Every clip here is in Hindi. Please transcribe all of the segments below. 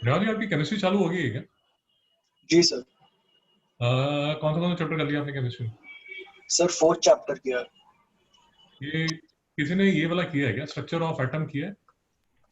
रेवानी आपकी केमिस्ट्री चालू हो गई है क्या? जी सर। कौन सा चैप्टर कर लिया आपने केमिस्ट्री में? सर 4th चैप्टर किया है। ये किसी ने ये वाला किया है क्या, स्ट्रक्चर ऑफ एटम किया है?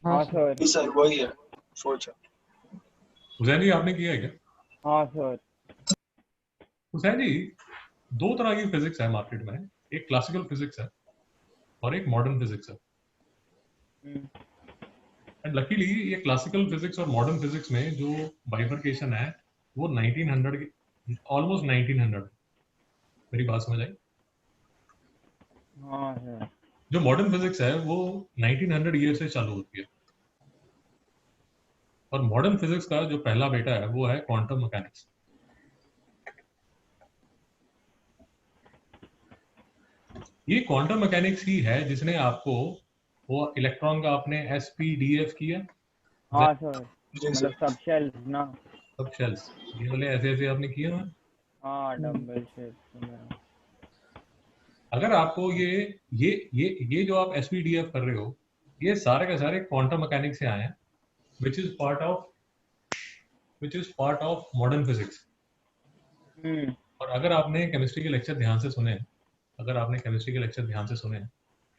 हाँ सर। जी सर वही है 4th चैप्टर। हुसैन जी आपने किया है क्या? हाँ सर। हुसैन जी, दो तरह की फिजिक्स है मार्केट में, एक क्लासिकल फिजिक्स है और एक मॉडर्न फिजिक्स है। एंड लकीली ये क्लासिकल फिजिक्स और मॉडर्न फिजिक्स में जो बाइफर्केशन है वो 1900 की, ऑलमोस्ट 1900। मेरी बात समझ आई? हाँ सर। जो मॉडर्न फिजिक्स है वो 1900 ईयर से चालू होती है। और मॉडर्न फिजिक्स का जो पहला बेटा है वो है क्वांटम मैकेनिक्स। ये क्वांटम मैकेनिक्स ही है जिसने आपको वो इलेक्ट्रॉन का आपने SPDF किया। हाँ सर, जी मतलब सर। सब शेल्स ना। सब शेल्स ये वाले ऐसे ऐसे आपने किए ना। हाँ डम्बल शेल्स वगैरह। अगर आपको ये जो आप SPDF कर रहे हो, ये सारे के सारे क्वांटम मैकेनिक्स से आए हैं, which is part of modern physics। और अगर आपने केमिस्ट्री के लेक्चर ध्यान से सुने,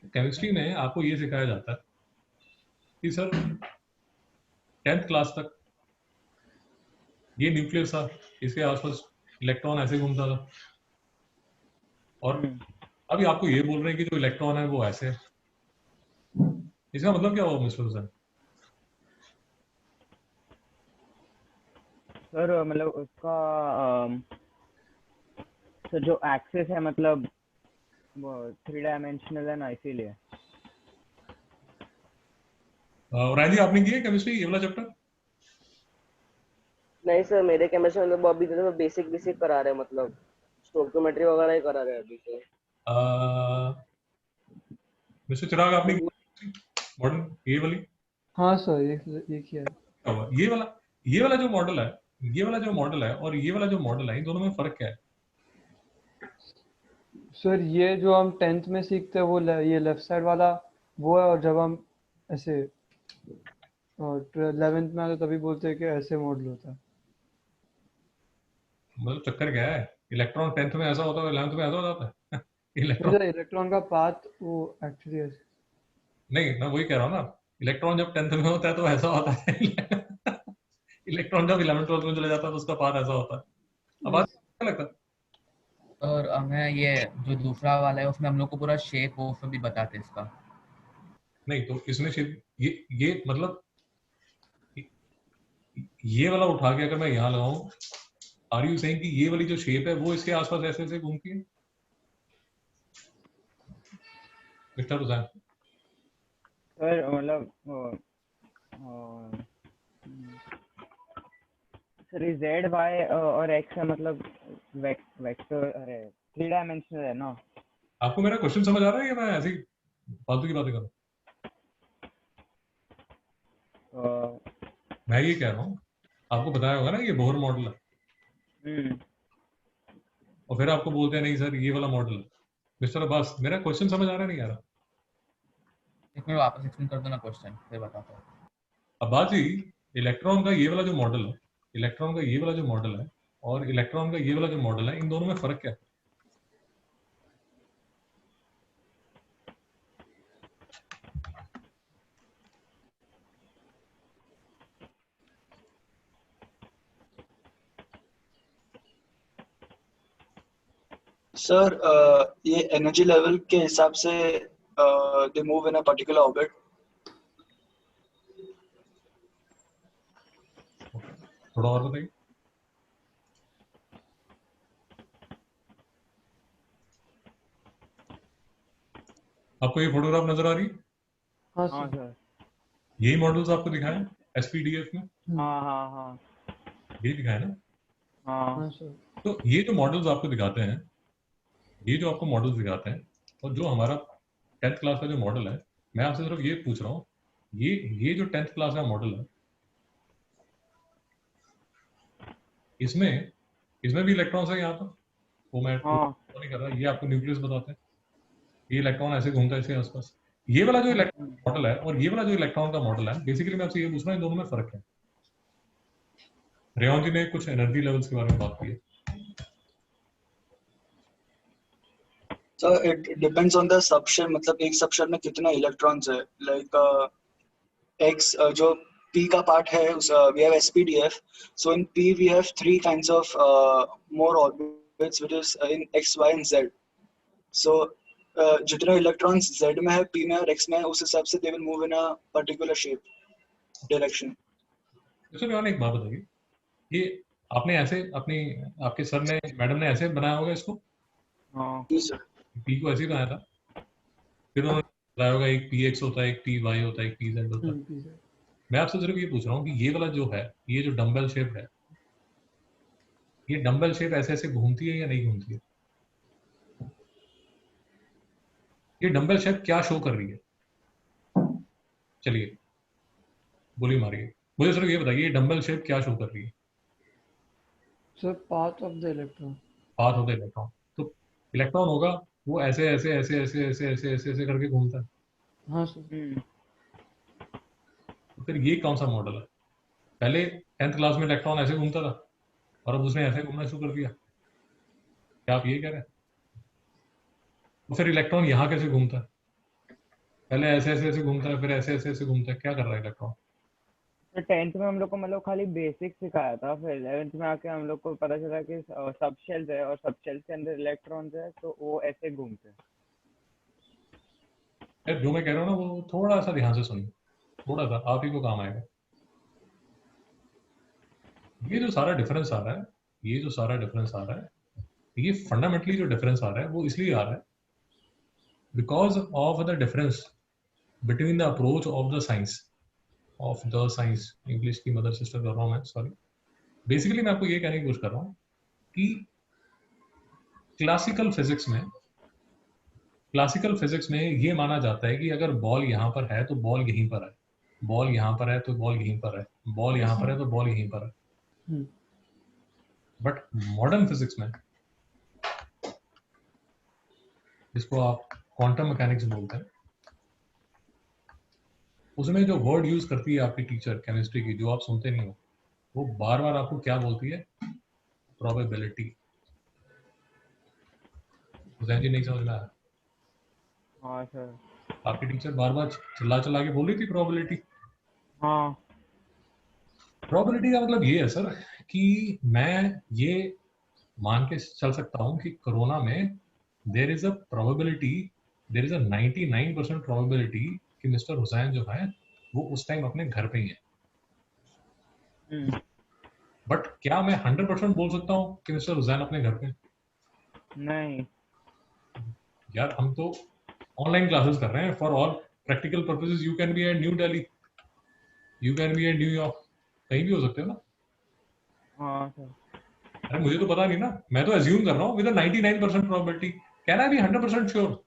तो केमिस्ट्री में आपको ये सिखाया जाता है कि सर 10th क्लास तक ये न्यूक्लियस था, इसके आसपास इलेक्ट्रॉन ऐसे घूमता था, और अभी आपको ये बोल रहे हैं कि जो इलेक्ट्रॉन है वो ऐसे है। इसका मतलब क्या हुआ मिस्टर हुसैन? सर मतलब उसका सर जो एक्सेस है मतलब वो 3 डायमेंशनल है ना, इसीलिए। राय जी आपने की है केमिस्ट्री ये वाला चैप्टर? नहीं सर, मेरे केमिस्ट्री में तो अभी तो बेसिक बेसिक करा रहे हैं, मतलब स्टोइकोमेट्री वगैरह ही करा रहे हैं अभी तो। मिस्टर चिराग आपने की मॉडर्न ये वाली? हाँ सर, ये किया है। क्या हुआ? ये वाला जो मॉडल है, और ये वाला जो मॉडल है, इन दोनों में फर्क क्या है? सर ये जो हम 10th में सीखते हैं वो ये लेफ्ट साइड वाला वो है, और जब हम ऐसे 11th में आते तभी बोलते हैं कि ऐसे मॉडल होता है। मतलब चक्कर क्या है? इलेक्ट्रॉन 10th में ऐसा होता है, 11th में ऐसा हो जाता है? सर इलेक्ट्रॉन का पाथ वो एक्चुअली ऐसे नहीं, मैं वही कह रहा हूँ ना, इलेक्ट्रॉन जब 10th में होता है तो ऐसा होता है। इलेक्ट्रॉन जब 11th 12th में चले जाता है तो उसका पाथ ऐसा होता है। अब आज क्या लगता है? और हमें ये जो दूसरा वाला है उसमें हम लोग को पूरा शेप वो सब भी बताते हैं इसका। नहीं तो इसमें ये मतलब ये वाला उठा के अगर मैं यहाँ लगाऊं, आर यू सेइंग कि ये वाली जो शेप है वो इसके आसपास ऐसे ऐसे घूमती है? मिस्टर हुसैन सर मतलब सर ये Z Y और X है, मतलब वेक्टर, अरे 3 डायमेंशनल है ना। आपको मेरा क्वेश्चन समझ आ रहा है या मैं ऐसे ही फालतू की बातें कर रहा हूँ? मैं ये कह रहा हूँ, आपको बताया होगा ना ये बोहर मॉडल है, और फिर आपको बोलते हैं नहीं सर ये वाला मॉडल है। मिस्टर अब्बास, मेरा क्वेश्चन समझ आ रहा है नहीं आ रहा? एक मिनट वापस एक्सप्लेन कर दो ना क्वेश्चन, फिर बताता हूँ। अब्बास जी, इलेक्ट्रॉन का ये वाला जो मॉडल है, और इलेक्ट्रॉन का ये वाला जो मॉडल है, इन दोनों में फर्क क्या है? सर ये एनर्जी लेवल के हिसाब से they move in a particular orbit. थोड़ा और बताइए। आपको ये फोटोग्राफ नजर आ रही है? हाँ हाँ सर। सर। यही मॉडल्स आपको दिखाए SPDF में? हाँ हाँ हाँ यही दिखाए ना? हाँ हाँ सर। तो ये जो मॉडल्स आपको दिखाते हैं, और जो हमारा 10th क्लास का जो मॉडल है, मैं आपसे सिर्फ ये पूछ रहा हूँ, ये जो 10th क्लास का मॉडल है, इसमें भी इलेक्ट्रॉन्स है यहाँ पर? वो मैं नहीं कर रहा, ये आपको न्यूक्लियस बताते हैं, ये इलेक्ट्रॉन ऐसे घूमता है इसके आसपास। ये वाला जो इलेक्ट्रॉन मॉडल है और ये वाला जो इलेक्ट्रॉन का मॉडल है, बेसिकली मैं आपसे ये पूछ रहा हूँ इन दोनों में फर्क है? रेयन जी ने कुछ एनर्जी लेवल्स के बारे में बात की है. So it depends on the subshell, मतलब एक subshell में कितना electrons है, like X जो P का part है, we have SPDF. So in P we have three kinds of more orbits, which is in X, Y and Z. So जितने electrons Z में है, P में और X में है, उस हिसाब से they will move in a particular shape, direction. तो रेयन एक बात बताइए, ये आपने ऐसे आपके सर ने, मैडम ने ऐसे बनाया होगा इसको, हाँ जी सर. पी को ऐसे ही बनाया था, फिर उन्होंने बताया होगा एक px होता है, एक py होता है, एक pz होता है. मैं आपसे सिर्फ ये पूछ रहा हूँ कि ये वाला जो है, ये जो डंबल शेप है, ये डंबल शेप ऐसे ऐसे घूमती है या नहीं घूमती है? ये डंबल शेप क्या शो कर रही है? चलिए गोली मारिए, मुझे सिर्फ ये बताइए, ये डंबल शेप क्या शो कर रही है? Sir path of the electron. Path of the electron. तो इलेक्ट्रॉन होगा वो ऐसे ऐसे ऐसे ऐसे ऐसे ऐसे ऐसे ऐसे करके घूमता है. हाँ सर. तो फिर ये कौन सा मॉडल है? पहले 10th क्लास में इलेक्ट्रॉन ऐसे घूमता था और अब उसने ऐसे घूमना शुरू कर दिया, क्या आप ये कह रहे हैं? तो फिर इलेक्ट्रॉन यहाँ कैसे घूमता है? पहले ऐसे ऐसे ऐसे घूमता है, फिर ऐसे ऐसे ऐसे घूमता है, क्या कर रहा है इलेक्ट्रॉन? तो 10th में हम लोग को मतलब खाली बेसिक सिखाया था, फिर 11th में आके हम लोग को पता चला कि सब शेल्स है और सब शेल्स के अंदर इलेक्ट्रॉन्स है, तो वो ऐसे घूमते हैं. यार जो मैं कह रहा हूँ ना, वो थोड़ा सा ध्यान से सुनिए, थोड़ा सा, आप ही को काम आएगा. ये जो सारा डिफरेंस आ रहा है, ये जो सारा डिफरेंस आ रहा है, ये फंडामेंटली जो डिफरेंस आ रहा है वो इसलिए आ रहा है because of the difference between the approach of the science, English की मदर सिस्टर कर रहा हूँ मैं, सॉरी. बेसिकली मैं आपको ये कहने की कोशिश कर रहा हूँ कि क्लासिकल फिजिक्स में ये माना जाता है कि अगर बॉल यहाँ पर है तो बॉल यहीं पर है, बॉल यहाँ पर है तो बॉल यहीं पर है, बॉल यहाँ पर है तो बॉल यहीं पर है. बट मॉडर्न फिजिक्स में, जिसको आप क्वांटम मैकेनिक्स बोलते हैं, उसमें जो वर्ड यूज करती है आपकी टीचर केमिस्ट्री की, जो आप सुनते नहीं हो, वो बार बार आपको क्या बोलती है? प्रोबेबिलिटी. हुसैन जी नहीं समझ में आया? हाँ सर. आपकी टीचर बार बार चिल्ला चिल्ला के बोल रही थी प्रोबेबिलिटी. हाँ. प्रोबेबिलिटी का मतलब ये है सर कि मैं ये मान के चल सकता हूँ कि कोरोना में देर इज अ 99% प्रोबेबिलिटी कि मिस्टर हुसैन जो है वो उस टाइम अपने घर पे ही है. बट क्या मैं 100% बोल सकता हूँ कि मिस्टर हुसैन अपने घर पे? नहीं. यार हम तो ऑनलाइन क्लासेस कर रहे हैं. For all practical purposes you can be at New Delhi, you can be at New York, कहीं भी हो सकते हो ना. हाँ सर. अरे मुझे तो पता नहीं ना, मैं तो एज्यूम कर रहा हूँ with 99% probability. Can I be 100% sure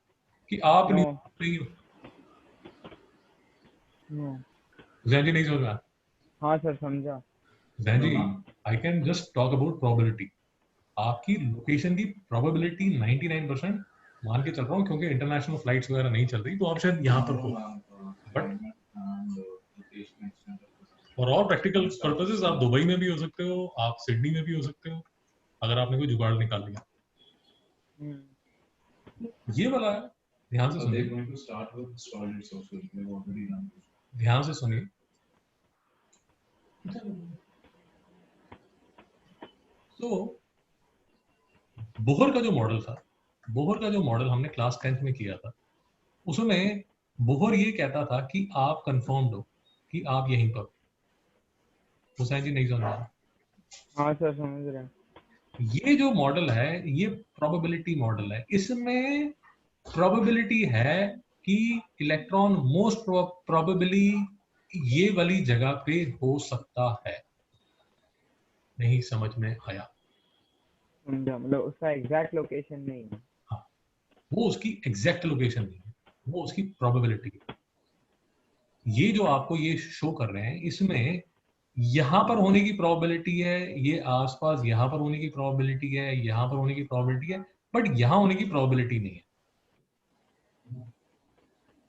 कि आप No. नहीं हो? No. हुसैन जी नहीं समझ में आया? हाँ सर, समझा. Hussain ji, I can just talk about probability. आपकी लोकेशन की प्रोबेबिलिटी 99% मान के चल रहा हूँ, क्योंकि इंटरनेशनल फ्लाइट्स वगैरह नहीं चल रही, तो आप शायद यहाँ पर हो. But for all practical purposes आप दुबई में भी हो सकते हो, आप सिडनी में भी हो सकते हो, अगर आपने कोई जुगाड़ निकाल लिया. ये वाला है, ध्यान से सुनिए, ध्यान से सुनिए. तो बोहर का जो मॉडल था, बोहर का जो मॉडल हमने क्लास 10th में किया था, उसमें बोहर ये कहता था कि आप कंफर्म्ड हो कि आप यहीं पर. हुसैन जी नहीं समझ रहा? हाँ सर, समझ रहे हैं. ये जो मॉडल है ये प्रोबेबिलिटी मॉडल है. इसमें प्रोबेबिलिटी है कि इलेक्ट्रॉन मोस्ट प्रोबेबली ये वाली जगह पे हो सकता है. नहीं समझ में आया? समझा, मतलब उसका एग्जैक्ट लोकेशन नहीं है. हाँ, वो उसकी एग्जैक्ट लोकेशन नहीं है, वो उसकी प्रोबेबिलिटी है. ये जो आपको ये शो कर रहे हैं, इसमें यहां पर होने की प्रोबेबिलिटी है, ये आसपास यहां पर होने की प्रोबेबिलिटी है, यहां पर होने की प्रोबेबिलिटी है, बट यहां होने की प्रोबेबिलिटी नहीं है.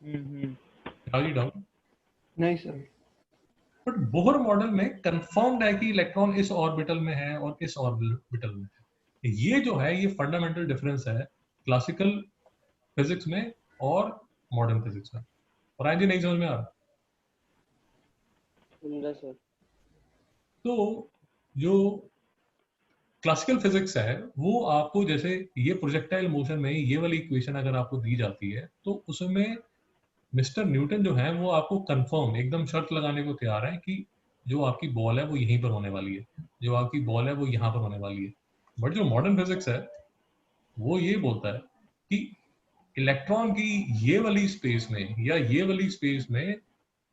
हम्म. डाउट? नहीं सर. बट बोहर मॉडल में कंफर्म्ड है कि इलेक्ट्रॉन इस ऑर्बिटल में है और इस ऑर्बिटल में है। ये जो है ये फंडामेंटल डिफरेंस है क्लासिकल फिजिक्स में और मॉडर्न फिजिक्स में। और आज नहीं समझ में आ रहा? समझा सर। तो जो क्लासिकल फिजिक्स है वो आपको, जैसे ये प्रोजेक्टाइल मोशन में ये वाली इक्वेशन अगर आपको दी जाती है तो उसमें मिस्टर न्यूटन जो है वो आपको कंफर्म एकदम शर्त लगाने को तैयार है कि जो आपकी बॉल है वो यहीं पर होने वाली है, जो आपकी बॉल है वो यहाँ पर होने वाली है। बट जो मॉडर्न फिजिक्स है वो ये बोलता है कि इलेक्ट्रॉन की ये वाली स्पेस में या ये वाली स्पेस में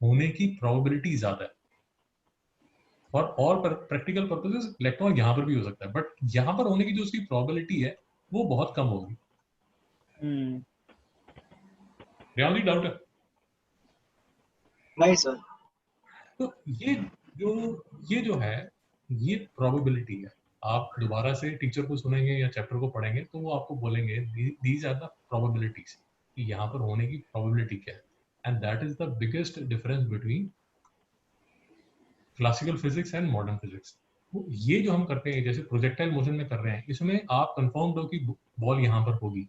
होने की प्रोबेबिलिटी ज्यादा है, और प्रैक्टिकल पर्पसेस इलेक्ट्रॉन यहाँ पर भी हो सकता है, बट यहाँ पर होने की जो उसकी प्रोबेबिलिटी है वो बहुत कम होगी। रियली डाउट है? नहीं सर। तो ये जो है ये प्रोबेबिलिटी है। आप दोबारा से टीचर को सुनेंगे या चैप्टर को पढ़ेंगे तो वो आपको बोलेंगे दीज आर द प्रोबेबिलिटीज, कि यहाँ पर होने की प्रोबेबिलिटी क्या है। And that is the biggest difference between classical physics and modern physics. ये जो हम करते हैं जैसे प्रोजेक्टाइल मोशन में कर रहे हैं, इसमें आप कंफर्म हो कि बॉल यहाँ पर होगी।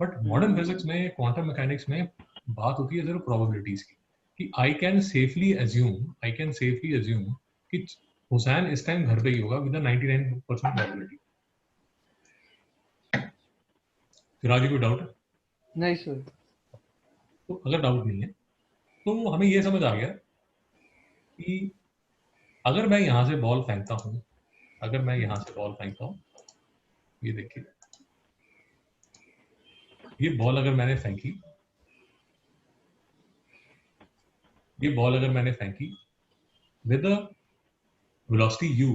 बट मॉडर्न फिजिक्स में, क्वांटम मैकेनिक्स में बात होती है सिर्फ प्रोबेबिलिटीज की, कि आई कैन सेफली अज्यूम कि हुसैन इस टाइम घर पे ही होगा विद 99% प्रोबेबिलिटी। फिर आगे कोई डाउट है? नहीं सर। तो अगर डाउट नहीं है तो हमें ये समझ आ गया कि अगर मैं यहां से बॉल फेंकता हूं, ये देखिए, ये बॉल अगर मैंने फेंकी with a velocity u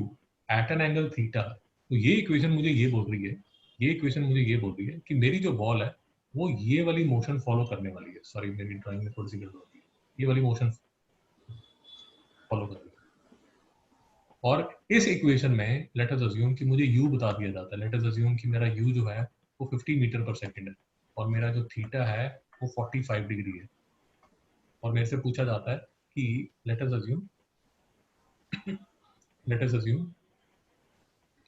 at an angle theta, तो ये इक्वेशन मुझे ये बोल रही है कि मेरी जो बॉल है वो ये वाली मोशन फॉलो करने वाली है। सॉरी, मेरी ड्राइंग में थोड़ी सी गड़बड़ है, ये वाली मोशन फॉलो कर रही है। और इस इक्वेशन में लेट अस अज्यूम कि मुझे u बता दिया जाता है। लेट अस अज्यूम कि मेरा u जो है वो 50 मीटर पर सेकंड है और मेरा जो थीटा है वो 45 डिग्री है। और मेरे से पूछा जाता है कि लेट अस अज्यूम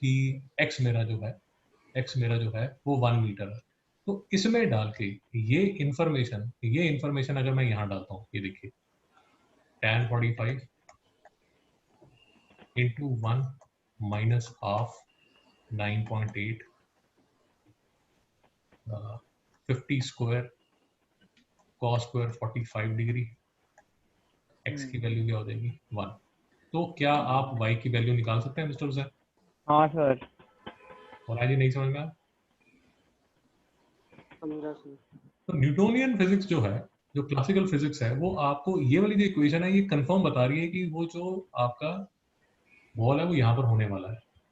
कि x मेरा जो है वो 1 मीटर है। तो इसमें डाल के ये इंफॉर्मेशन अगर मैं यहाँ डालता हूँ, ये देखिए tan 45 into 1 minus half 9.8 50 square cos square 45 degree, x की वैल्यू क्या हो जाएगी 1। तो क्या आप y की वैल्यू निकाल सकते हैं मिस्टर हुसैन? हाँ सर। और आज नहीं समझ में आया? समझा सर। तो न्यूटोनियन फिजिक्स जो है, जो क्लासिकल फिजिक्स है, वो आपको ये वाली जो इक्वेशन है ये कंफर्म बता रही है कि वो जो आपका बॉल है वो यहाँ पर होने वाला है।